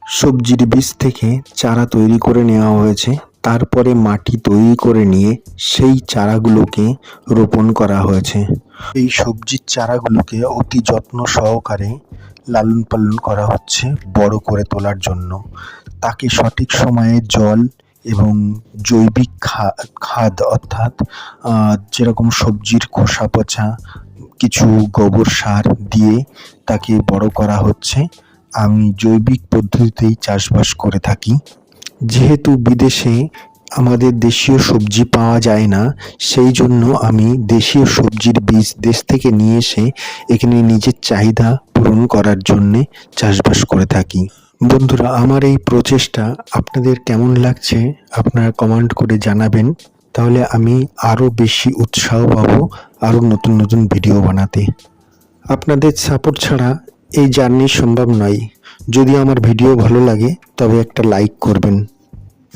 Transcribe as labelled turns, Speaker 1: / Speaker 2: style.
Speaker 1: সবজির বীজ থেকে চারা তৈরি করে নেওয়া হয়েছে, তারপরে মাটি তৈরি করে নিয়ে সেই চারাগুলোকে রোপণ করা হয়েছে। এই সবজির চারাগুলোকে অতি যত্ন সহকারে লালন পালন করা হচ্ছে বড় করে তোলার জন্য। তাকে সঠিক সময়ে জল এবং জৈবিক খাদ অর্থাৎ যেরকম সবজির খোসা পচা কিছু গোবর সার দিয়ে তাকে বড় করা হচ্ছে। আমি জৈবিক পদ্ধতিতেই চাষবাস করে থাকি। যেহেতু বিদেশে আমাদের দেশীয় সবজি পাওয়া যায় না, সেই জন্য আমি দেশীয় সবজির বীজ দেশ থেকে নিয়ে এসে এখানে নিজের চাহিদা পূরণ করার জন্যে চাষবাস করে থাকি। বন্ধুরা, আমার এই প্রচেষ্টা আপনাদের কেমন লাগছে আপনারা কমেন্ট করে জানাবেন, তাহলে আমি আরও বেশি উৎসাহ পাবো আরও নতুন নতুন ভিডিও বানাতে। আপনাদের সাপোর্ট ছাড়া এই জার্নি সম্ভব নয়। যদি আমার ভিডিও ভালো লাগে তবে একটা লাইক করবেন।